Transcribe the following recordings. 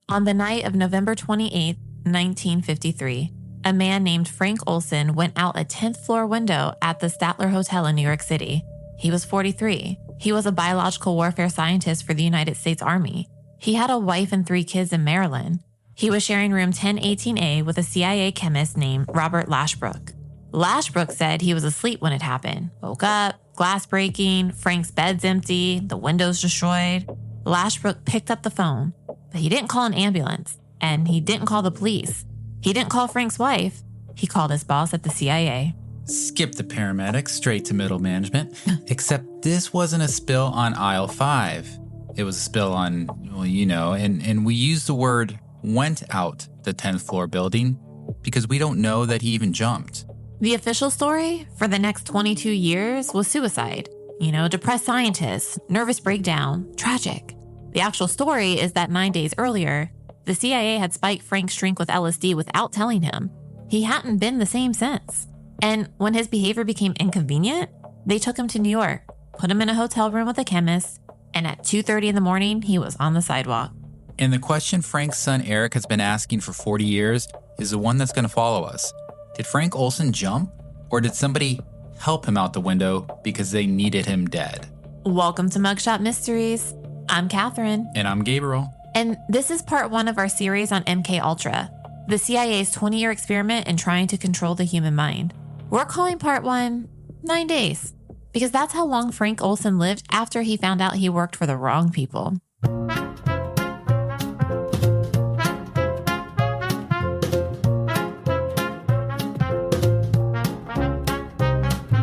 On the night of November 28, 1953, a man named Frank Olson went out a 10th floor window at the Statler Hotel in New York City. He was 43. He was a biological warfare scientist for the United States Army. He had a wife and 3 kids in Maryland. He was sharing room 1018A with a CIA chemist named Robert Lashbrook. Lashbrook said he was asleep when it happened. Woke up, glass breaking, Frank's bed's empty, the windows destroyed. Lashbrook picked up the phone, but he didn't call an ambulance, and he didn't call the police. He didn't call Frank's wife. He called his boss at the CIA. Skip the paramedics, straight to middle management. Except this wasn't a spill on aisle 5. It was a spill on, and we use the word went out the 10th floor building because we don't know that he even jumped. The official story for the next 22 years was suicide. Depressed scientists, nervous breakdown, tragic. The actual story is that 9 days earlier, the CIA had spiked Frank's drink with LSD without telling him. He hadn't been the same since. And when his behavior became inconvenient, they took him to New York, put him in a hotel room with a chemist, and at 2:30 in the morning, he was on the sidewalk. And the question Frank's son Eric has been asking for 40 years is the one that's going to follow us. Did Frank Olson jump, or did somebody help him out the window because they needed him dead? Welcome to Mugshot Mysteries. I'm Kathryn. And I'm Gabriel. And this is part 1 of our series on MKUltra, the CIA's 20-year experiment in trying to control the human mind. We're calling part 1, 9 days, because that's how long Frank Olson lived after he found out he worked for the wrong people.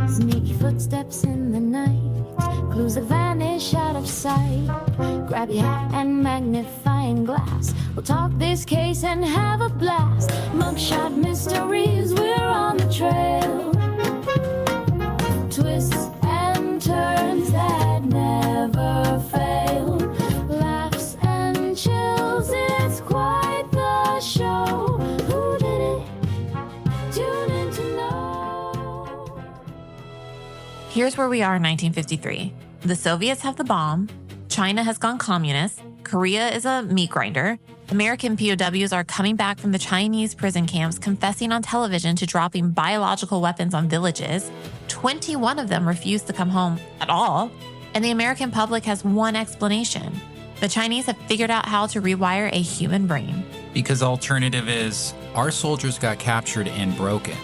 Sneaky footsteps in the night, clues that vanish out of sight. Grab your hat and magnifying glass. We'll talk this case and have a blast. Mugshot Mysteries, we're on the trail. Twists and turns that never fail. Laughs and chills, it's quite the show. Who did it? Tune in to know. Here's where we are in 1953. The Soviets have the bomb. China has gone communist. Korea is a meat grinder. American POWs are coming back from the Chinese prison camps, confessing on television to dropping biological weapons on villages. 21 of them refused to come home at all. And the American public has one explanation. The Chinese have figured out how to rewire a human brain. Because the alternative is our soldiers got captured and broken.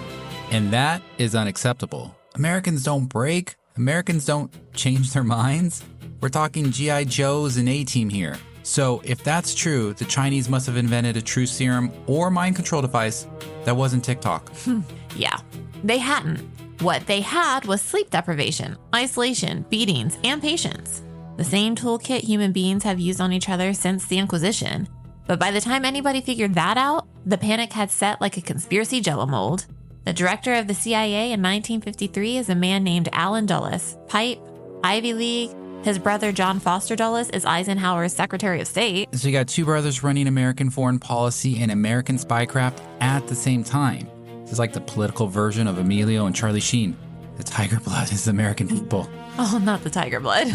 And that is unacceptable. Americans don't break. Americans don't change their minds. We're talking G.I. Joes and A-Team here. So if that's true, the Chinese must have invented a truth serum or mind control device that wasn't TikTok. Yeah, they hadn't. What they had was sleep deprivation, isolation, beatings, and patience. The same toolkit human beings have used on each other since the Inquisition. But by the time anybody figured that out, the panic had set like a conspiracy jello mold. The director of the CIA in 1953 is a man named Allen Dulles, Pipe, Ivy League. His brother John Foster Dulles is Eisenhower's Secretary of State. So you got 2 brothers running American foreign policy and American spycraft at the same time. This is like the political version of Emilio and Charlie Sheen. The tiger blood is American people. Oh, not the tiger blood.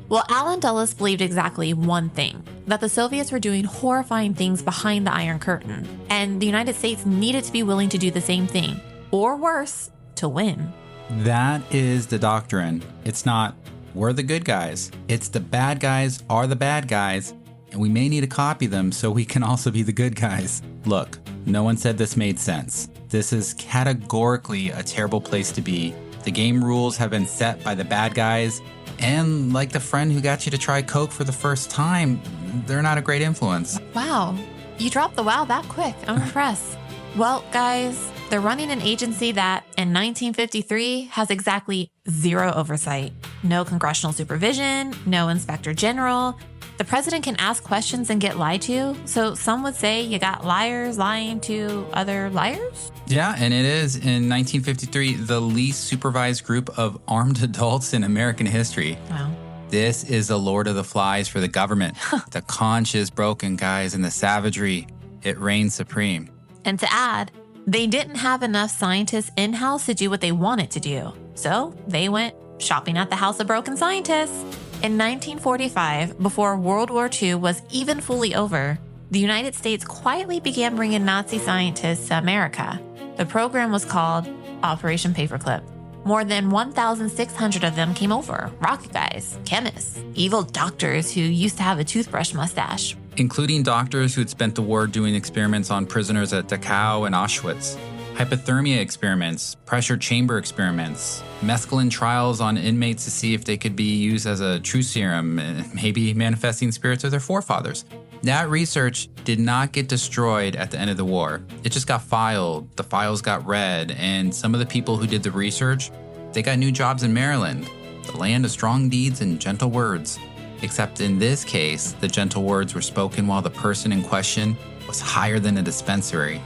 Well, Allen Dulles believed exactly one thing, that the Soviets were doing horrifying things behind the Iron Curtain, and the United States needed to be willing to do the same thing, or worse, to win. That is the doctrine. It's not, we're the good guys. It's the bad guys are the bad guys, and we may need to copy them so we can also be the good guys. Look, no one said this made sense. This is categorically a terrible place to be. The game rules have been set by the bad guys, and like the friend who got you to try Coke for the first time, they're not a great influence. Wow, you dropped the wow that quick. I'm impressed. Well, guys, they're running an agency that, in 1953, has exactly 0 oversight. No congressional supervision, no inspector general. The president can ask questions and get lied to, so some would say you got liars lying to other liars? Yeah, and it is, in 1953, the least supervised group of armed adults in American history. Wow. This is the Lord of the Flies for the government. The conch is broken, guys, and the savagery, it reigns supreme. And to add, they didn't have enough scientists in-house to do what they wanted to do. So they went shopping at the House of Broken Scientists. In 1945, before World War II was even fully over, the United States quietly began bringing Nazi scientists to America. The program was called Operation Paperclip. More than 1,600 of them came over, rocket guys, chemists, evil doctors who used to have a toothbrush mustache. Including doctors who'd spent the war doing experiments on prisoners at Dachau and Auschwitz, hypothermia experiments, pressure chamber experiments, mescaline trials on inmates to see if they could be used as a true serum, maybe manifesting spirits of their forefathers. That research did not get destroyed at the end of the war. It just got filed, the files got read, and some of the people who did the research, they got new jobs in Maryland, the land of strong deeds and gentle words. Except in this case, the gentle words were spoken while the person in question was higher than a dispensary.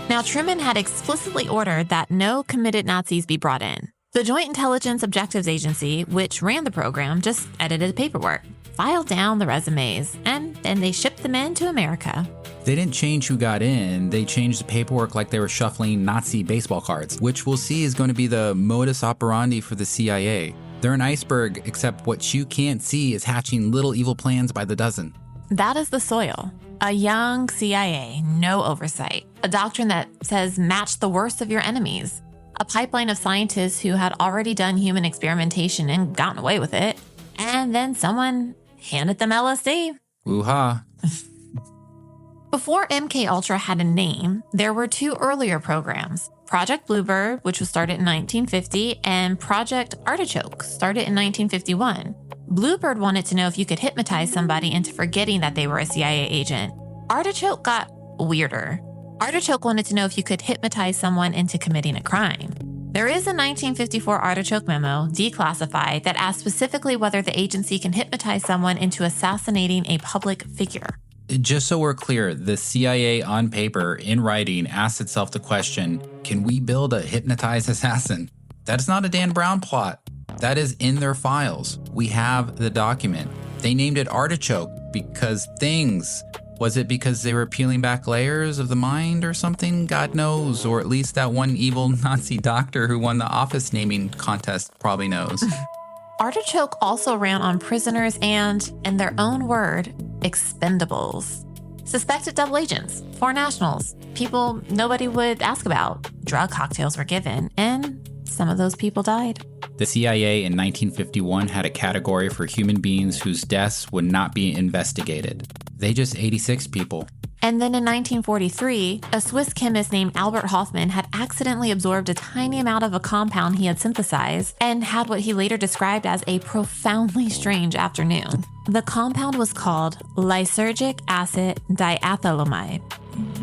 Now, Truman had explicitly ordered that no committed Nazis be brought in. The Joint Intelligence Objectives Agency, which ran the program, just edited paperwork, filed down the resumes, and then they shipped them in to America. They didn't change who got in, they changed the paperwork like they were shuffling Nazi baseball cards, which we'll see is going to be the modus operandi for the CIA. They're an iceberg, except what you can't see is hatching little evil plans by the dozen. That is the soil. A young CIA, no oversight. A doctrine that says match the worst of your enemies. A pipeline of scientists who had already done human experimentation and gotten away with it. And then someone handed them LSD. Woo-ha. Before MKUltra had a name, there were two earlier programs. Project Bluebird, which was started in 1950, and Project Artichoke, started in 1951. Bluebird wanted to know if you could hypnotize somebody into forgetting that they were a CIA agent. Artichoke got weirder. Artichoke wanted to know if you could hypnotize someone into committing a crime. There is a 1954 Artichoke memo, declassified, that asks specifically whether the agency can hypnotize someone into assassinating a public figure. Just so we're clear, the CIA on paper, in writing, asks itself the question, can we build a hypnotized assassin? That is not a Dan Brown plot. That is in their files. We have the document. They named it Artichoke because things. Was it because they were peeling back layers of the mind or something? God knows. Or at least that one evil Nazi doctor who won the office naming contest probably knows. Artichoke also ran on prisoners and, in their own word, expendables. Suspected double agents, foreign nationals, people nobody would ask about. Drug cocktails were given, and some of those people died. The CIA in 1951 had a category for human beings whose deaths would not be investigated. They just 86 people. And then in 1943, a Swiss chemist named Albert Hofmann had accidentally absorbed a tiny amount of a compound he had synthesized and had what he later described as a profoundly strange afternoon. The compound was called lysergic acid diethylamide.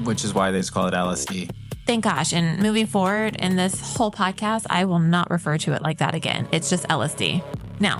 Which is why they just call it LSD. Thank gosh, and moving forward in this whole podcast, I will not refer to it like that again. It's just LSD. Now,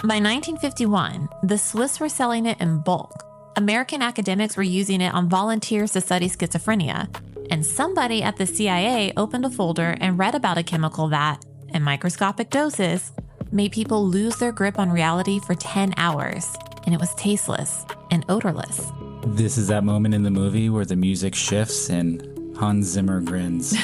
by 1951, the Swiss were selling it in bulk. American academics were using it on volunteers to study schizophrenia, and somebody at the CIA opened a folder and read about a chemical that, in microscopic doses, made people lose their grip on reality for 10 hours, and it was tasteless and odorless. This is that moment in the movie where the music shifts and Hans Zimmer grins.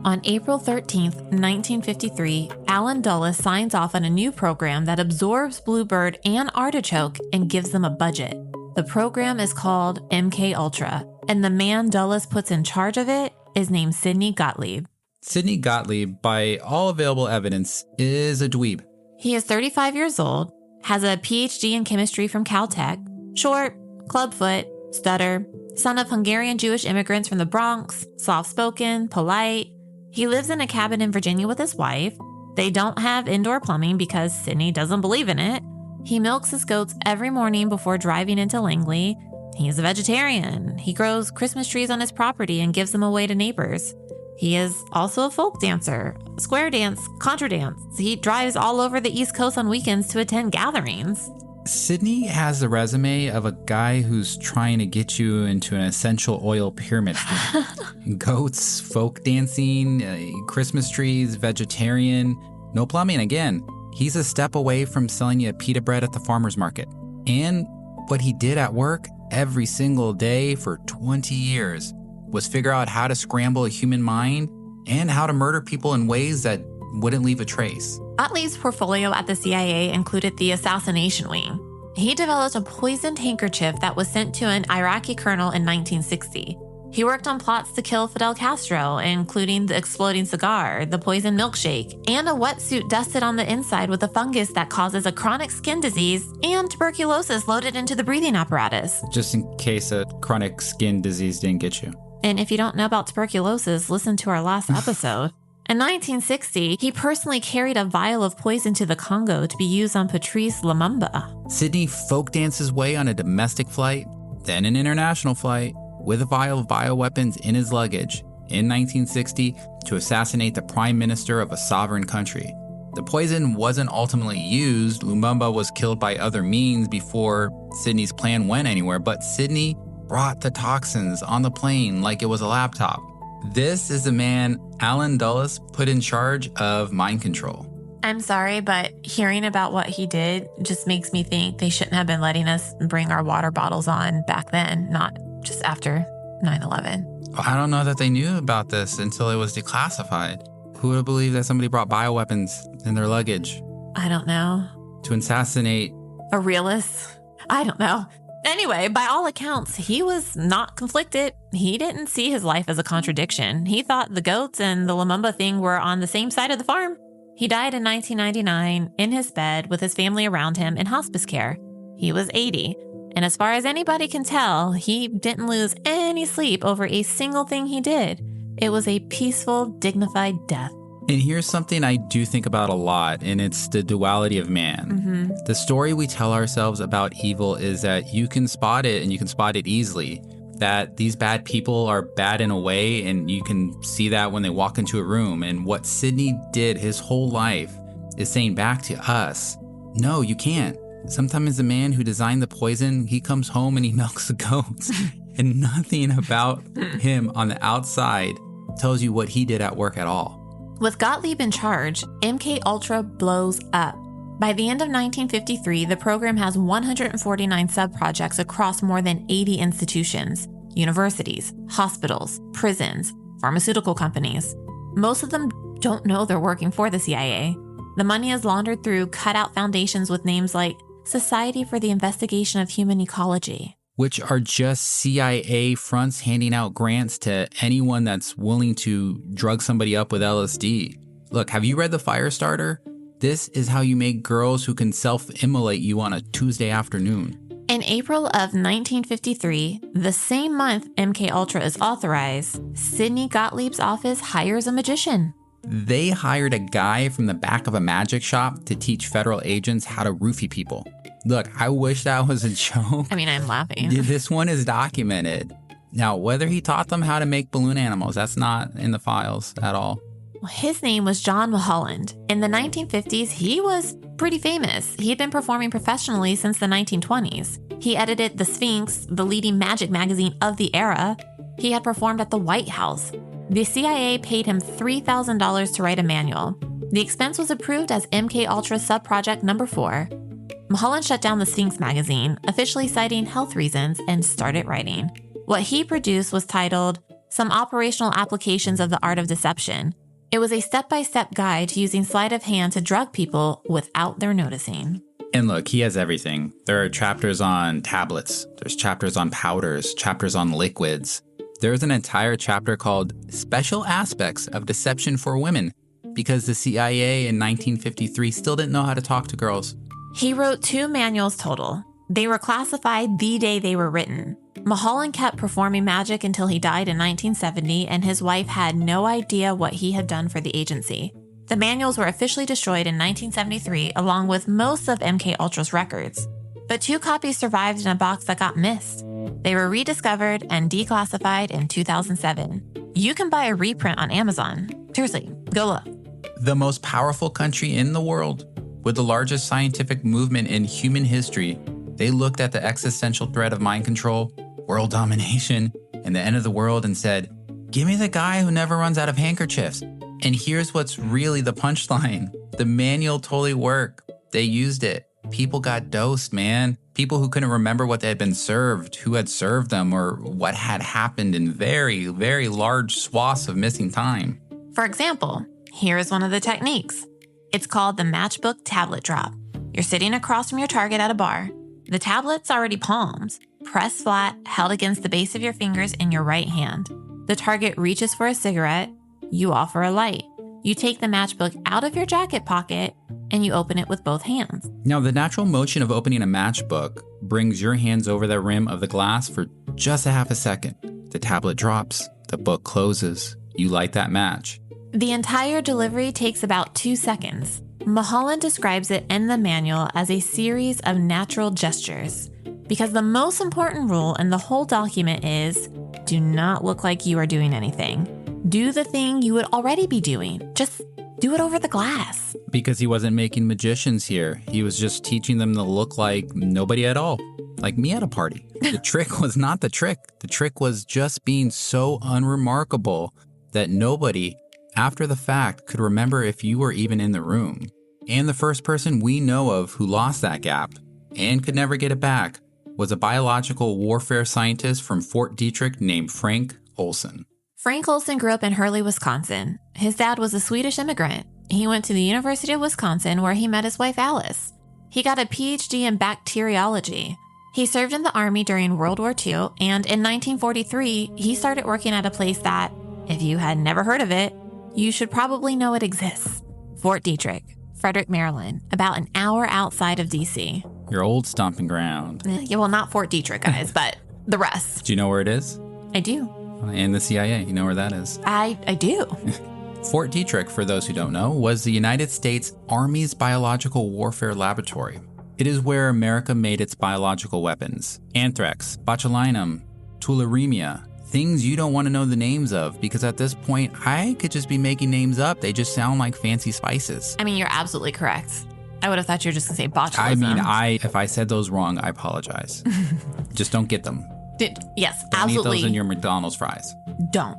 On April 13th, 1953, Alan Dulles signs off on a new program that absorbs Bluebird and Artichoke and gives them a budget. The program is called MKUltra, and the man Dulles puts in charge of it is named Sidney Gottlieb. Sidney Gottlieb, by all available evidence, is a dweeb. He is 35 years old, has a PhD in chemistry from Caltech, short, clubfoot, stutter, son of Hungarian Jewish immigrants from the Bronx, soft-spoken, polite. He lives in a cabin in Virginia with his wife. They don't have indoor plumbing because Sidney doesn't believe in it. He milks his goats every morning before driving into Langley. He's a vegetarian. He grows Christmas trees on his property and gives them away to neighbors. He is also a folk dancer, square dance, contra dance. He drives all over the East Coast on weekends to attend gatherings. Sidney has the resume of a guy who's trying to get you into an essential oil pyramid scheme. Goats, folk dancing, Christmas trees, vegetarian, no plumbing again. He's a step away from selling you pita bread at the farmer's market. And what he did at work every single day for 20 years was figure out how to scramble a human mind and how to murder people in ways that wouldn't leave a trace. Gottlieb's portfolio at the CIA included the assassination wing. he developed a poisoned handkerchief that was sent to an Iraqi colonel in 1960. He worked on plots to kill Fidel Castro, including the exploding cigar, the poison milkshake, and a wetsuit dusted on the inside with a fungus that causes a chronic skin disease and tuberculosis loaded into the breathing apparatus. Just in case a chronic skin disease didn't get you. And if you don't know about tuberculosis, listen to our last episode. In 1960, he personally carried a vial of poison to the Congo to be used on Patrice Lumumba. Sidney folk danced his way on a domestic flight, then an international flight, with a vial of bioweapons in his luggage in 1960 to assassinate the prime minister of a sovereign country. The poison wasn't ultimately used. Lumumba was killed by other means before Sidney's plan went anywhere, but Sidney brought the toxins on the plane like it was a laptop. This is the man Alan Dulles put in charge of mind control. I'm sorry, but hearing about what he did just makes me think they shouldn't have been letting us bring our water bottles on back then, not just after 9/11. I don't know that they knew about this until it was declassified. Who would have believed that somebody brought bioweapons in their luggage? I don't know. To assassinate A realist? I don't know. Anyway, by all accounts, he was not conflicted. He didn't see his life as a contradiction. He thought the goats and the Lumumba thing were on the same side of the farm. He died in 1999 in his bed with his family around him in hospice care. He was 80. And as far as anybody can tell, he didn't lose any sleep over a single thing he did. It was a peaceful, dignified death. And here's something I do think about a lot, and it's the duality of man. The story we tell ourselves about evil is that you can spot it, and you can spot it easily. That these bad people are bad in a way, and you can see that when they walk into a room. And what Sidney did his whole life is saying back to us, no, you can't. Sometimes the man who designed the poison, he comes home and he milks the goats. And nothing about him on the outside tells you what he did at work at all. With Gottlieb in charge, MKUltra blows up. By the end of 1953, the program has 149 sub-projects across more than 80 institutions, universities, hospitals, prisons, pharmaceutical companies. Most of them don't know they're working for the CIA. The money is laundered through cutout foundations with names like Society for the Investigation of Human Ecology, which are just CIA fronts handing out grants to anyone that's willing to drug somebody up with LSD. Look, have you read The Firestarter? This is how you make girls who can self-immolate you on a Tuesday afternoon. In April of 1953, the same month MKUltra is authorized, Sidney Gottlieb's office hires a magician. They hired a guy from the back of a magic shop to teach federal agents how to roofie people. Look, I wish that was a joke. I mean, I'm laughing. This one is documented. Now, whether he taught them how to make balloon animals, that's not in the files at all. His name was John Mulholland. In the 1950s, he was pretty famous. He had been performing professionally since the 1920s. He edited The Sphinx, the leading magic magazine of the era. He had performed at the White House. The CIA paid him $3,000 to write a manual. The expense was approved as MKUltra Subproject Number 4. Mulholland shut down the Sphinx magazine, officially citing health reasons, and started writing. What he produced was titled Some Operational Applications of the Art of Deception. It was a step-by-step guide to using sleight of hand to drug people without their noticing. And look, he has everything. There are chapters on tablets. There's chapters on powders, chapters on liquids. There's an entire chapter called Special Aspects of Deception for Women because the CIA in 1953 still didn't know how to talk to girls. He wrote 2 manuals total. They were classified the day they were written. Mulholland kept performing magic until he died in 1970, and his wife had no idea what he had done for the agency. The manuals were officially destroyed in 1973, along with most of MKUltra's records. But 2 copies survived in a box that got missed. They were rediscovered and declassified in 2007. You can buy a reprint on Amazon. Seriously, go look. The most powerful country in the world, with the largest scientific movement in human history, they looked at the existential threat of mind control, world domination, and the end of the world and said, give me the guy who never runs out of handkerchiefs. And here's what's really the punchline. The manual totally worked. They used it. People got dosed, man. People who couldn't remember what they had been served, who had served them, or what had happened in very, very large swaths of missing time. For example, here is one of the techniques. It's called the matchbook tablet drop. You're sitting across from your target at a bar. The tablet's already palmed, pressed flat, held against the base of your fingers in your right hand. The target reaches for a cigarette. You offer a light. You take the matchbook out of your jacket pocket and you open it with both hands. Now, the natural motion of opening a matchbook brings your hands over the rim of the glass for just a half a second. The tablet drops. The book closes. You light that match. The entire delivery takes about 2 seconds. Mulholland describes it in the manual as a series of natural gestures, because the most important rule in the whole document is, do not look like you are doing anything. Do the thing you would already be doing. Just do it over the glass. Because he wasn't making magicians here. He was just teaching them to look like nobody at all. Like me at a party. The trick was not the trick. The trick was just being so unremarkable that nobody, after the fact, could remember if you were even in the room. And the first person we know of who lost that gap and could never get it back was a biological warfare scientist from Fort Detrick named Frank Olson. Frank Olson grew up in Hurley, Wisconsin. His dad was a Swedish immigrant. He went to the University of Wisconsin where he met his wife Alice. He got a PhD in bacteriology. He served in the Army during World War II, and in 1943, he started working at a place that, if you had never heard of it, you should probably know it exists. Fort Detrick, Frederick, Maryland, about an hour outside of D.C. Your old stomping ground. Yeah, well, not Fort Detrick, guys, but the rest. Do you know where it is? I do. And the CIA, you know where that is? I do. Fort Detrick, for those who don't know, was the United States Army's biological warfare laboratory. It is where America made its biological weapons. Anthrax, botulinum, tularemia, things you don't want to know the names of, because at this point, I could just be making names up. They just sound like fancy spices. I mean, you're absolutely correct. I would have thought you were just going to say botulism. I mean, if I said those wrong, I apologize. Just don't get them. Yes, don't absolutely. Don't eat those in your McDonald's fries. Don't.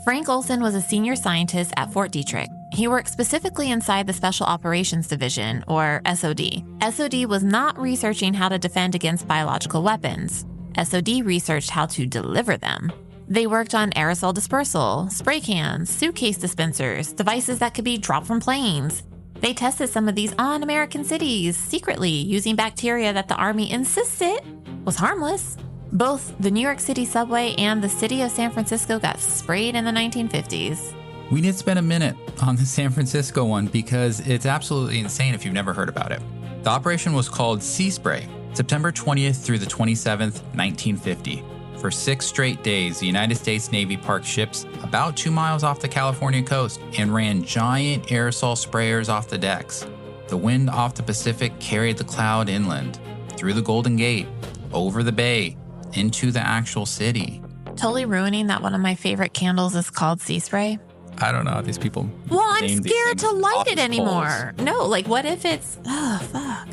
Frank Olson was a senior scientist at Fort Detrick. He worked specifically inside the Special Operations Division, or SOD. SOD was not researching how to defend against biological weapons. SOD researched how to deliver them. They worked on aerosol dispersal, spray cans, suitcase dispensers, devices that could be dropped from planes. They tested some of these on American cities secretly using bacteria that the Army insisted was harmless. Both the New York City subway and the city of San Francisco got sprayed in the 1950s. We did spend a minute on the San Francisco one because it's absolutely insane if you've never heard about it. The operation was called Sea Spray, September 20th through the 27th, 1950. For 6 straight days, the United States Navy parked ships about 2 miles off the California coast and ran giant aerosol sprayers off the decks. The wind off the Pacific carried the cloud inland, through the Golden Gate, over the bay, into the actual city. Totally ruining that one of my favorite candles is called Sea Spray. I don't know how these people. Well, I'm scared to light it anymore. No, like what if it's, fuck.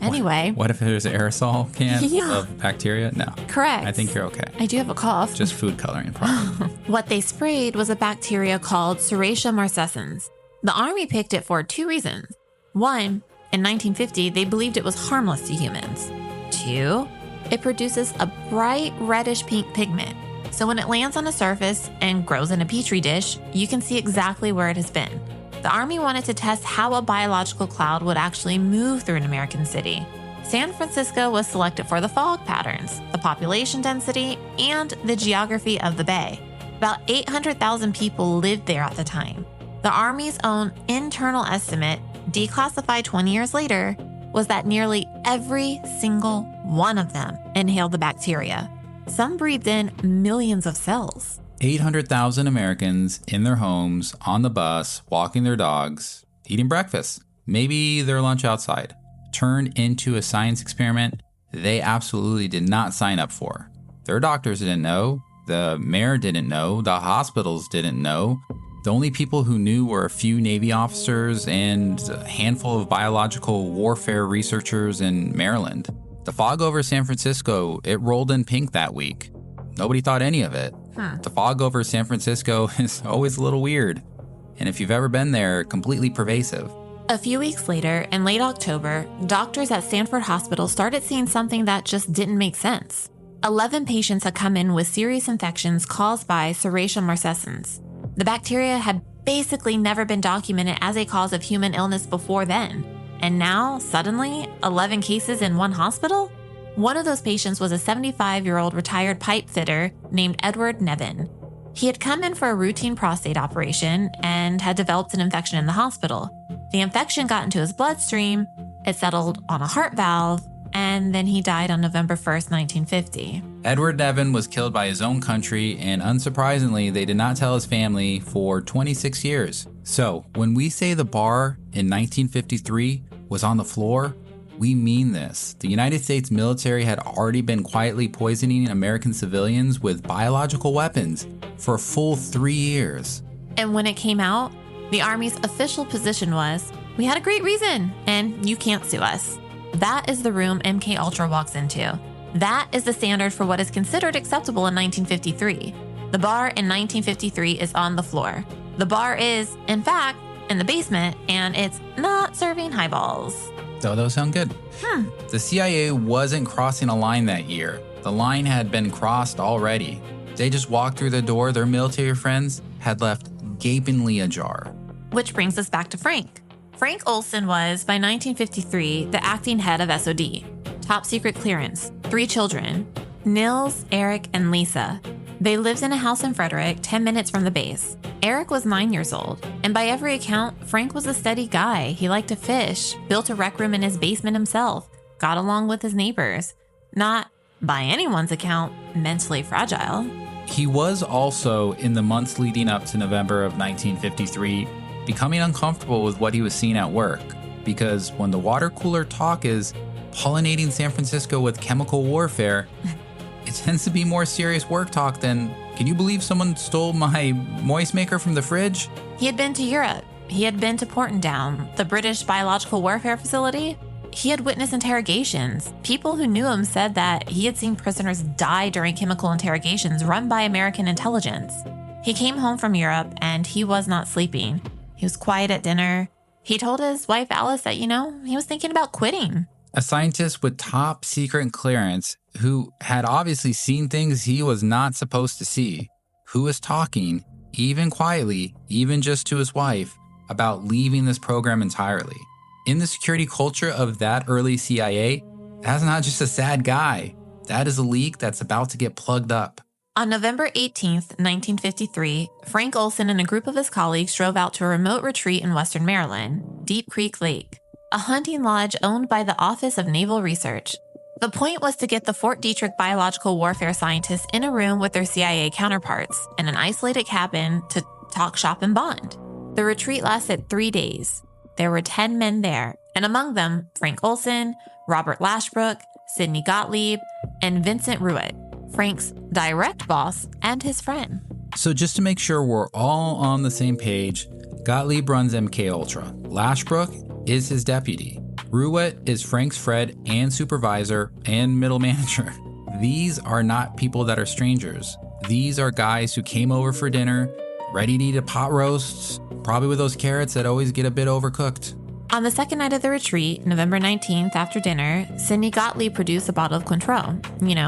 Anyway. What if there's an aerosol can of bacteria? No. Correct. I think you're okay. I do have a cough. Just food coloring, probably. What they sprayed was a bacteria called Serratia marcescens. The Army picked it for 2 reasons. 1, in 1950, they believed it was harmless to humans. 2, it produces a bright reddish pink pigment. So when it lands on a surface and grows in a petri dish, you can see exactly where it has been. The Army wanted to test how a biological cloud would actually move through an American city. San Francisco was selected for the fog patterns, the population density, and the geography of the bay. About 800,000 people lived there at the time. The Army's own internal estimate, declassified 20 years later, was that nearly every single one of them inhaled the bacteria. Some breathed in millions of cells. 800,000 Americans in their homes, on the bus, walking their dogs, eating breakfast, maybe their lunch outside, turned into a science experiment they absolutely did not sign up for. Their doctors didn't know, the mayor didn't know, the hospitals didn't know. The only people who knew were a few Navy officers and a handful of biological warfare researchers in Maryland. The fog over San Francisco, it rolled in pink that week. Nobody thought any of it. The fog over San Francisco is always a little weird. And if you've ever been there, completely pervasive. A few weeks later, in late October, doctors at Stanford Hospital started seeing something that just didn't make sense. 11 patients had come in with serious infections caused by Serratia marcescens. The bacteria had basically never been documented as a cause of human illness before then. And now, suddenly, 11 cases in one hospital? One of those patients was a 75-year-old retired pipe fitter named Edward Nevin. He had come in for a routine prostate operation and had developed an infection in the hospital. The infection got into his bloodstream, it settled on a heart valve, and then he died on November 1st, 1950. Edward Nevin was killed by his own country, and unsurprisingly, they did not tell his family for 26 years. So, when we say the bar in 1953 was on the floor, we mean this. The United States military had already been quietly poisoning American civilians with biological weapons for a full 3 years. And when it came out, the Army's official position was, "We had a great reason, and you can't sue us." That is the room MKUltra walks into. That is the standard for what is considered acceptable in 1953. The bar in 1953 is on the floor. The bar is, in fact, in the basement, and it's not serving highballs. Oh, those sound good. The CIA wasn't crossing a line that year. The line had been crossed already. They just walked through the door their military friends had left gapingly ajar. Which brings us back to Frank. Frank Olson was, by 1953, the acting head of SOD. Top secret clearance, 3 children, Nils, Eric, and Lisa. They lived in a house in Frederick, 10 minutes from the base. Eric was 9 years old, and by every account, Frank was a steady guy. He liked to fish, built a rec room in his basement himself, got along with his neighbors. Not, by anyone's account, mentally fragile. He was also, in the months leading up to November of 1953, becoming uncomfortable with what he was seeing at work. Because when the water cooler talk is pollinating San Francisco with chemical warfare, it tends to be more serious work talk than, "Can you believe someone stole my moist maker from the fridge?" He had been to Europe. He had been to Portendown, the British biological warfare facility. He had witnessed interrogations. People who knew him said that he had seen prisoners die during chemical interrogations run by American intelligence. He came home from Europe and he was not sleeping. He was quiet at dinner. He told his wife Alice that, he was thinking about quitting. A scientist with top secret clearance who had obviously seen things he was not supposed to see, who was talking, even quietly, even just to his wife, about leaving this program entirely. In the security culture of that early CIA, that's not just a sad guy. That is a leak that's about to get plugged up. On November 18th, 1953, Frank Olson and a group of his colleagues drove out to a remote retreat in western Maryland, Deep Creek Lake, a hunting lodge owned by the Office of Naval Research. The point was to get the Fort Detrick biological warfare scientists in a room with their CIA counterparts in an isolated cabin to talk shop and bond. The retreat lasted 3 days. There were 10 men there, and among them, Frank Olson, Robert Lashbrook, Sidney Gottlieb, and Vincent Ruett, Frank's direct boss and his friend. So just to make sure we're all on the same page, Gottlieb runs MKUltra. Lashbrook is his deputy. Ruett is Frank's friend and supervisor and middle manager. These are not people that are strangers. These are guys who came over for dinner, ready to eat a pot roast, probably with those carrots that always get a bit overcooked. On the second night of the retreat, November 19th, after dinner, Sidney Gottlieb produced a bottle of Cointreau,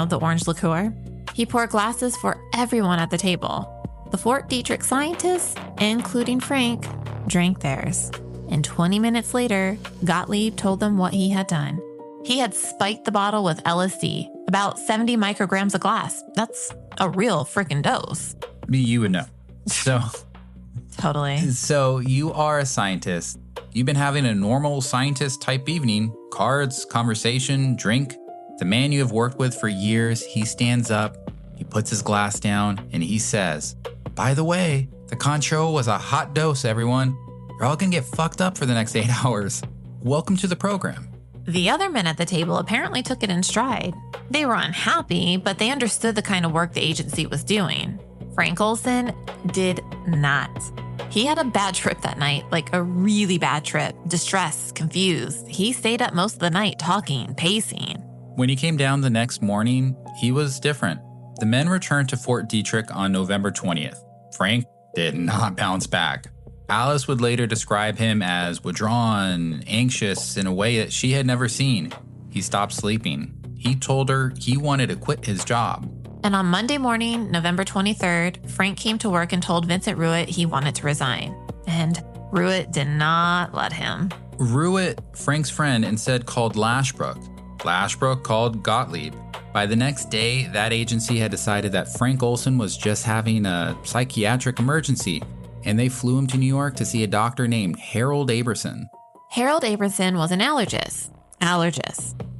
the orange liqueur. He poured glasses for everyone at the table. The Fort Detrick scientists, including Frank, drank theirs. And 20 minutes later, Gottlieb told them what he had done. He had spiked the bottle with LSD, about 70 micrograms a glass. That's a real freaking dose. You would know. So, Totally. So you are a scientist. You've been having a normal scientist type evening, cards, conversation, drink. The man you have worked with for years, he stands up, he puts his glass down, and he says, "By the way, the Cointreau was a hot dose, everyone. You're all gonna get fucked up for the next 8 hours. Welcome to the program." The other men at the table apparently took it in stride. They were unhappy, but they understood the kind of work the agency was doing. Frank Olson did not. He had a bad trip that night, like a really bad trip, distressed, confused. He stayed up most of the night talking, pacing. When he came down the next morning, he was different. The men returned to Fort Detrick on November 20th. Frank did not bounce back. Alice would later describe him as withdrawn, anxious in a way that she had never seen. He stopped sleeping. He told her he wanted to quit his job. And on Monday morning, November 23rd, Frank came to work and told Vincent Ruett he wanted to resign. And Ruett did not let him. Ruett, Frank's friend, instead called Lashbrook. Lashbrook called Gottlieb. By the next day, that agency had decided that Frank Olson was just having a psychiatric emergency, and they flew him to New York to see a doctor named Harold Aberson. Harold Aberson was an allergist,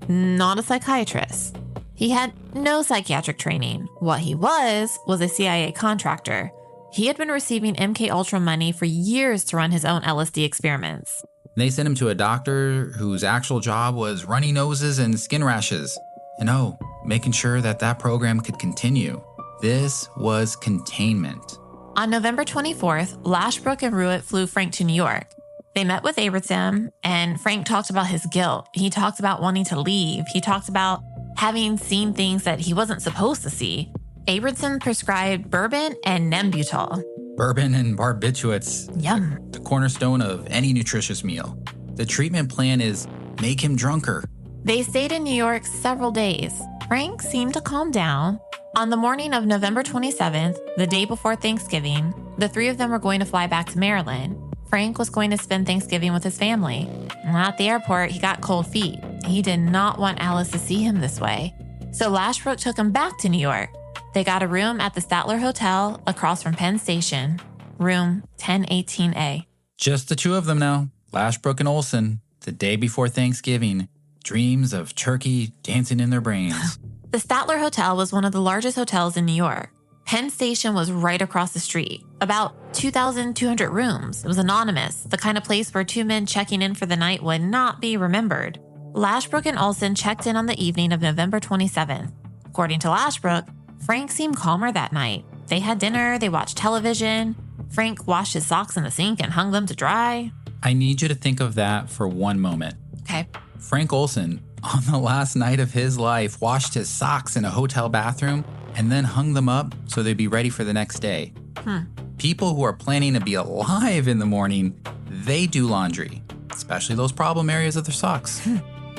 not a psychiatrist. He had no psychiatric training. What he was a CIA contractor. He had been receiving MKUltra money for years to run his own LSD experiments. They sent him to a doctor whose actual job was runny noses and skin rashes. And making sure that program could continue. This was containment. On November 24th, Lashbrook and Ruitt flew Frank to New York. They met with Aberson, and Frank talked about his guilt. He talked about wanting to leave. He talked about having seen things that he wasn't supposed to see. Aberson prescribed bourbon and Nembutal. Bourbon and barbiturates. Yum. The cornerstone of any nutritious meal. The treatment plan is make him drunker. They stayed in New York several days. Frank seemed to calm down. On the morning of November 27th, the day before Thanksgiving, the three of them were going to fly back to Maryland. Frank was going to spend Thanksgiving with his family. At the airport, he got cold feet. He did not want Alice to see him this way. So Lashbrook took him back to New York. They got a room at the Statler Hotel across from Penn Station, room 1018A. Just the two of them now, Lashbrook and Olson, the day before Thanksgiving. Dreams of turkey dancing in their brains. The Statler Hotel was one of the largest hotels in New York. Penn Station was right across the street, about 2,200 rooms. It was anonymous, the kind of place where two men checking in for the night would not be remembered. Lashbrook and Olson checked in on the evening of November 27th. According to Lashbrook, Frank seemed calmer that night. They had dinner, they watched television. Frank washed his socks in the sink and hung them to dry. I need you to think of that for one moment. Okay. Frank Olson, on the last night of his life, washed his socks in a hotel bathroom and then hung them up so they'd be ready for the next day. People who are planning to be alive in the morning, they do laundry, especially those problem areas of their socks.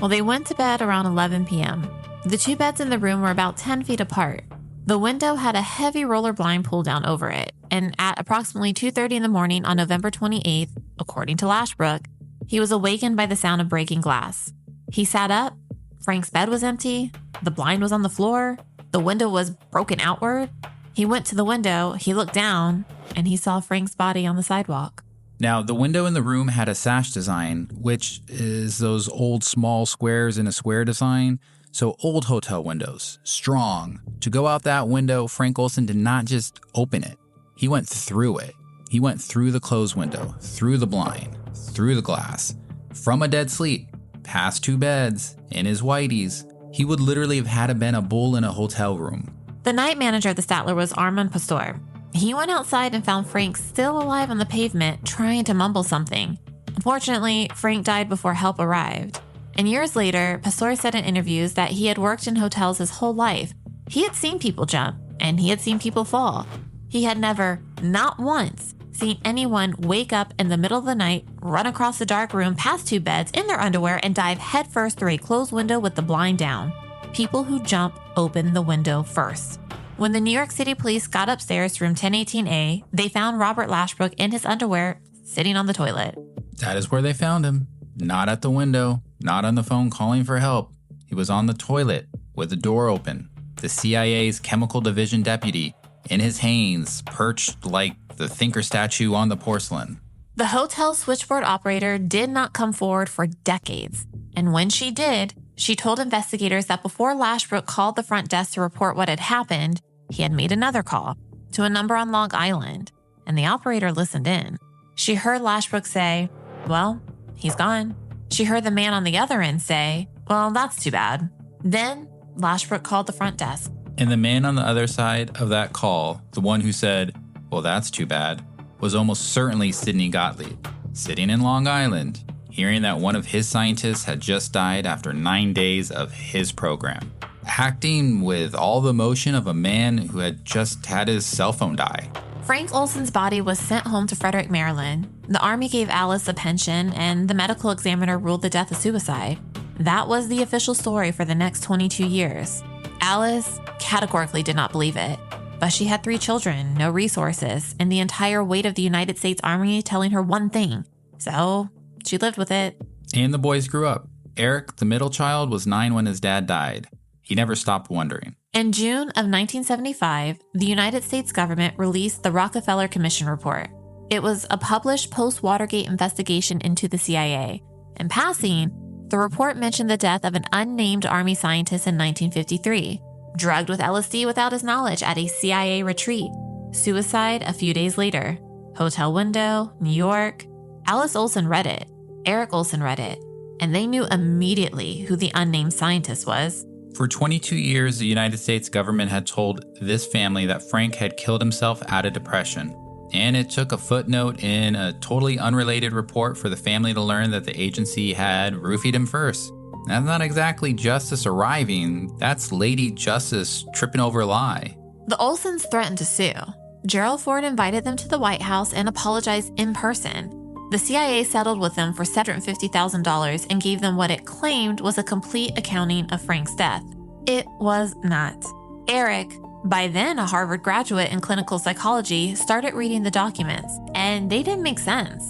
Well, they went to bed around 11 p.m. The two beds in the room were about 10 feet apart. The window had a heavy roller blind pulled down over it, and at approximately 2:30 in the morning on November 28th, according to Lashbrook, he was awakened by the sound of breaking glass. He sat up. Frank's bed was empty. The blind was on the floor. The window was broken outward. He went to the window, he looked down, and he saw Frank's body on the sidewalk. Now, the window in the room had a sash design, which is those old small squares in a square design. So old hotel windows, strong. To go out that window, Frank Olson did not just open it. He went through it. He went through the closed window, through the blind, through the glass, from a dead sleep, past two beds, in his whiteys. He would literally have had to been a bull in a hotel room. The night manager of the Statler was Armand Pastor. He went outside and found Frank still alive on the pavement, trying to mumble something. Unfortunately, Frank died before help arrived. And years later, Pastor said in interviews that he had worked in hotels his whole life. He had seen people jump, and he had seen people fall. He had never, not once, seen anyone wake up in the middle of the night, run across the dark room past two beds in their underwear, and dive headfirst through a closed window with the blind down. People who jump open the window first. When the New York City police got upstairs to room 1018A, they found Robert Lashbrook in his underwear, sitting on the toilet. That is where they found him. Not at the window, not on the phone calling for help. He was on the toilet with the door open. The CIA's chemical division deputy, in his Hanes, perched like the thinker statue on the porcelain. The hotel switchboard operator did not come forward for decades. And when she did, she told investigators that before Lashbrook called the front desk to report what had happened, he had made another call to a number on Long Island, and the operator listened in. She heard Lashbrook say, "Well, he's gone." She heard the man on the other end say, "Well, that's too bad." Then Lashbrook called the front desk. And the man on the other side of that call, the one who said, "Well, that's too bad," was almost certainly Sidney Gottlieb, sitting in Long Island, hearing that one of his scientists had just died after 9 days of his program, acting with all the emotion of a man who had just had his cell phone die. Frank Olson's body was sent home to Frederick, Maryland. The Army gave Alice a pension, and the medical examiner ruled the death a suicide. That was the official story for the next 22 years. Alice categorically did not believe it, but she had 3 children, no resources, and the entire weight of the United States Army telling her one thing. So she lived with it. And the boys grew up. Eric, the middle child, was 9 when his dad died. He never stopped wondering. In June of 1975, the United States government released the Rockefeller Commission report. It was a published post-Watergate investigation into the CIA. In passing, the report mentioned the death of an unnamed Army scientist in 1953, drugged with LSD without his knowledge at a CIA retreat, suicide a few days later, hotel window, New York. Alice Olson read it, Eric Olson read it, and they knew immediately who the unnamed scientist was. For 22 years, the United States government had told this family that Frank had killed himself out of depression. And it took a footnote in a totally unrelated report for the family to learn that the agency had roofied him first. That's not exactly justice arriving, that's Lady Justice tripping over a lie. The Olsons threatened to sue. Gerald Ford invited them to the White House and apologized in person. The CIA settled with them for $750,000 and gave them what it claimed was a complete accounting of Frank's death. It was not. Eric, by then a Harvard graduate in clinical psychology, started reading the documents, and they didn't make sense.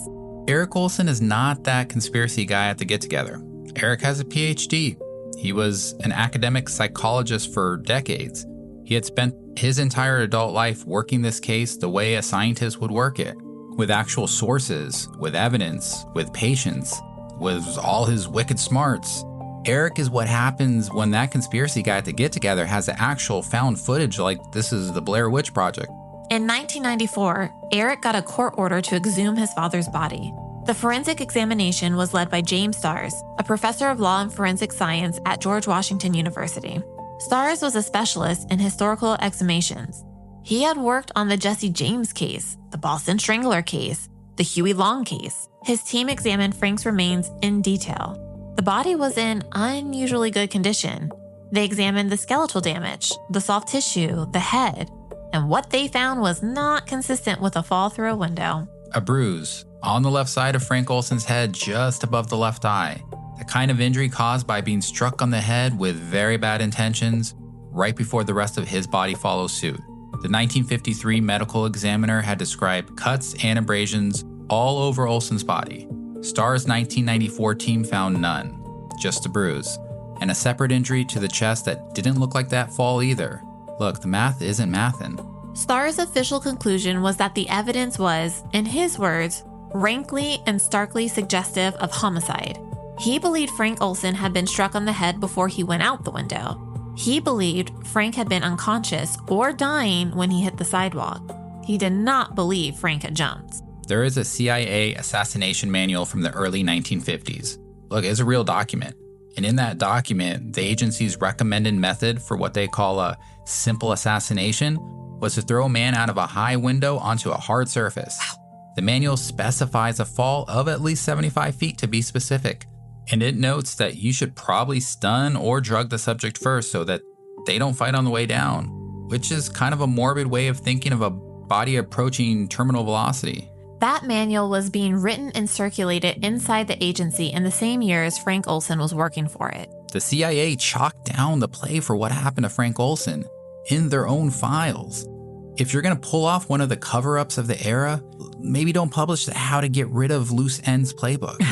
Eric Olson is not that conspiracy guy at the get-together. Eric has a PhD. He was an academic psychologist for decades. He had spent his entire adult life working this case the way a scientist would work it, with actual sources, with evidence, with patience, with all his wicked smarts. Eric is what happens when that conspiracy guy at the get-together has the actual found footage like this is the Blair Witch Project. In 1994, Eric got a court order to exhume his father's body. The forensic examination was led by James Starrs, a professor of law and forensic science at George Washington University. Starrs was a specialist in historical exhumations. He had worked on the Jesse James case, the Boston Strangler case, the Huey Long case. His team examined Frank's remains in detail. The body was in unusually good condition. They examined the skeletal damage, the soft tissue, the head, and what they found was not consistent with a fall through a window. A bruise on the left side of Frank Olson's head just above the left eye. The kind of injury caused by being struck on the head with very bad intentions right before the rest of his body follows suit. The 1953 medical examiner had described cuts and abrasions all over Olson's body. Starr's 1994 team found none, just a bruise, and a separate injury to the chest that didn't look like that fall either. Look, the math isn't mathin'. Starr's official conclusion was that the evidence was, in his words, rankly and starkly suggestive of homicide. He believed Frank Olson had been struck on the head before he went out the window. He believed Frank had been unconscious or dying when he hit the sidewalk. He did not believe Frank had jumped. There is a CIA assassination manual from the early 1950s. Look, it's a real document. And in that document, the agency's recommended method for what they call a simple assassination was to throw a man out of a high window onto a hard surface. Wow. The manual specifies a fall of at least 75 feet to be specific. And it notes that you should probably stun or drug the subject first so that they don't fight on the way down, which is kind of a morbid way of thinking of a body approaching terminal velocity. That manual was being written and circulated inside the agency in the same year as Frank Olson was working for it. The CIA chalked down the play for what happened to Frank Olson in their own files. If you're going to pull off one of the cover-ups of the era, maybe don't publish the How to Get Rid of Loose Ends playbook.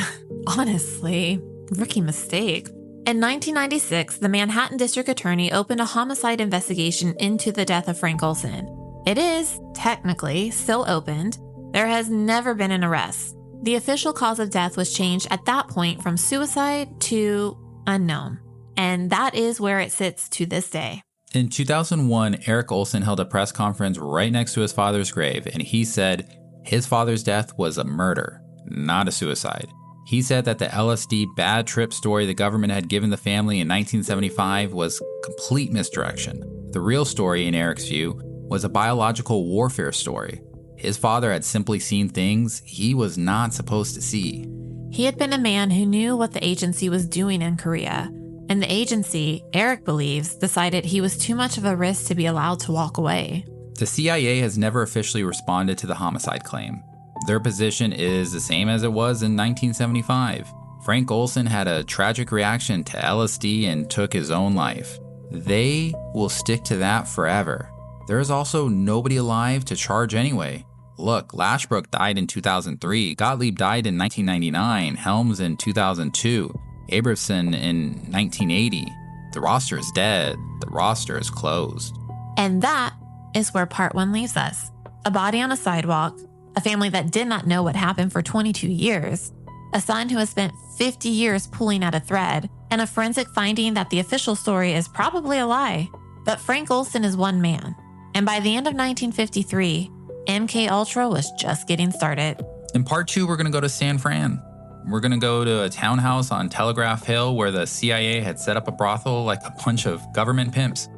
Honestly, rookie mistake. In 1996, the Manhattan District Attorney opened a homicide investigation into the death of Frank Olson. It is, technically, still opened. There has never been an arrest. The official cause of death was changed at that point from suicide to unknown. And that is where it sits to this day. In 2001, Eric Olson held a press conference right next to his father's grave, and he said his father's death was a murder, not a suicide. He said that the LSD bad trip story the government had given the family in 1975 was complete misdirection. The real story, in Eric's view, was a biological warfare story. His father had simply seen things he was not supposed to see. He had been a man who knew what the agency was doing in Korea, and the agency, Eric believes, decided he was too much of a risk to be allowed to walk away. The CIA has never officially responded to the homicide claim. Their position is the same as it was in 1975. Frank Olson had a tragic reaction to LSD and took his own life. They will stick to that forever. There is also nobody alive to charge anyway. Look, Lashbrook died in 2003, Gottlieb died in 1999, Helms in 2002. Abramson in 1980. The roster is dead. The roster is closed. And that is where part 1 leaves us. A body on a sidewalk, a family that did not know what happened for 22 years, a son who has spent 50 years pulling at a thread, and a forensic finding that the official story is probably a lie. But Frank Olson is one man. And by the end of 1953, MKUltra was just getting started. In part 2, we're going to go to San Fran. We're going to go to a townhouse on Telegraph Hill where the CIA had set up a brothel like a bunch of government pimps.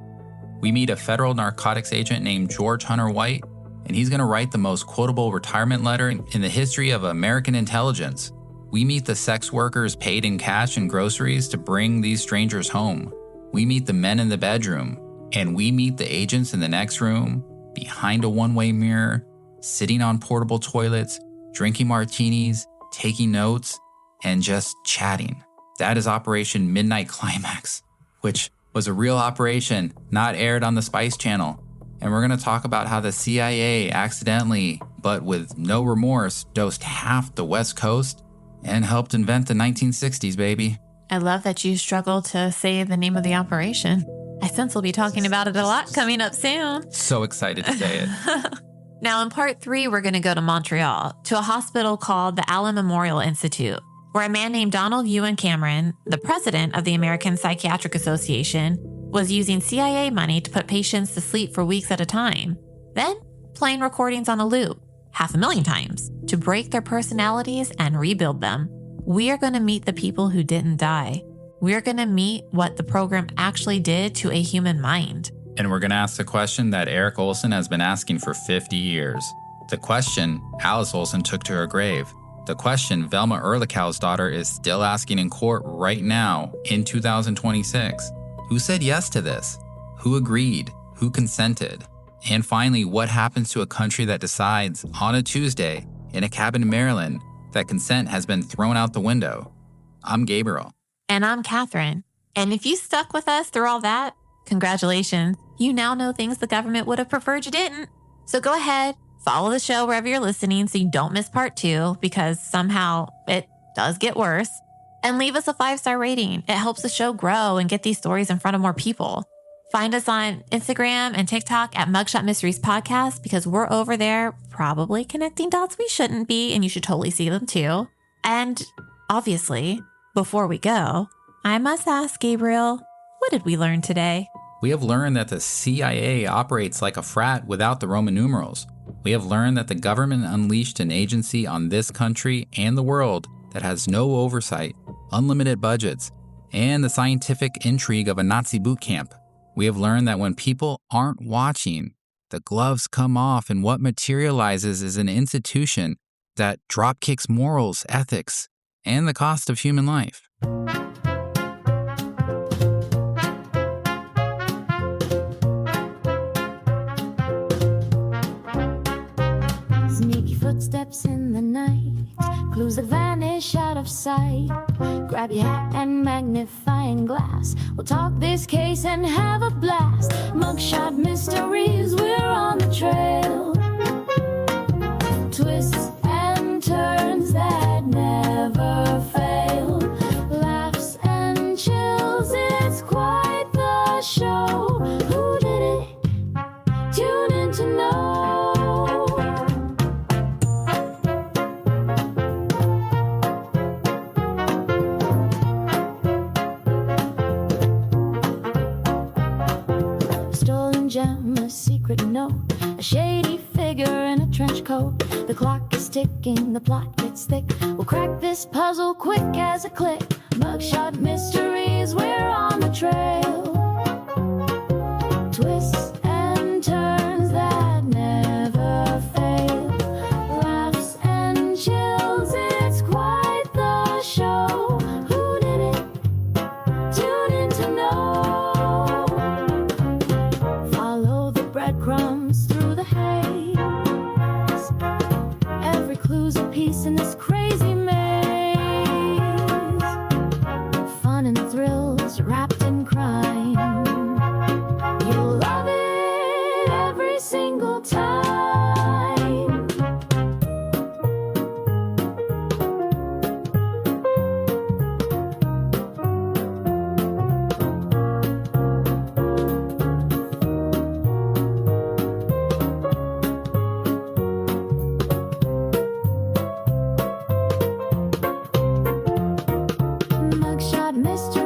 We meet a federal narcotics agent named George Hunter White, and he's going to write the most quotable retirement letter in the history of American intelligence. We meet the sex workers paid in cash and groceries to bring these strangers home. We meet the men in the bedroom, and we meet the agents in the next room, behind a one-way mirror, sitting on portable toilets, drinking martinis, taking notes, and just chatting. That is Operation Midnight Climax, which was a real operation, not aired on the Spice Channel. And we're going to talk about how the CIA accidentally, but with no remorse, dosed half the West Coast and helped invent the 1960s, baby. I love that you struggle to say the name of the operation. I sense we'll be talking about it a lot coming up soon. So excited to say it. Now, in part 3, we're going to go to Montreal, to a hospital called the Allen Memorial Institute, where a man named Donald Ewan Cameron, the president of the American Psychiatric Association, was using CIA money to put patients to sleep for weeks at a time, then playing recordings on a loop, 500,000 times, to break their personalities and rebuild them. We are going to meet the people who didn't die. We're going to meet what the program actually did to a human mind. And we're going to ask the question that Eric Olson has been asking for 50 years. The question Alice Olson took to her grave. The question Velma Ehrlichau's daughter is still asking in court right now in 2026. Who said yes to this? Who agreed? Who consented? And finally, what happens to a country that decides on a Tuesday in a cabin in Maryland that consent has been thrown out the window? I'm Gabriel. And I'm Kathryn. And if you stuck with us through all that, congratulations. You now know things the government would have preferred you didn't. So go ahead, follow the show wherever you're listening so you don't miss part 2, because somehow it does get worse. And leave us a 5-star rating. It helps the show grow and get these stories in front of more people. Find us on Instagram and TikTok at Mugshot Mysteries Podcast, because we're over there probably connecting dots we shouldn't be, and you should totally see them too. And obviously, before we go, I must ask Gabriel, what did we learn today? We have learned that the CIA operates like a frat without the Roman numerals. We have learned that the government unleashed an agency on this country and the world that has no oversight, unlimited budgets, and the scientific intrigue of a Nazi boot camp. We have learned that when people aren't watching, the gloves come off, and what materializes is an institution that dropkicks morals, ethics, and the cost of human life. Sneaky footsteps in the night, clues that vanish out of sight. Grab your hat and magnifying glass. We'll talk this case and have a blast. Mugshot Mysteries, we're on the trail. Twists and turns that never fail. Laughs and chills, it's quite the show. Who did it? Tune in to know. Gem, a secret note, a shady figure in a trench coat. The clock is ticking, the plot gets thick. We'll crack this puzzle quick as a click. Mugshot Mysteries, we're on the trail. Twists and turns that never fail. Laughs and chills, it's quite the show. Who did it? Tune in to know. Breadcrumbs through the haze. Every clue's a piece in this crazy maze. Fun and thrills wrapped in crime. You'll love it every single time. Mysteries.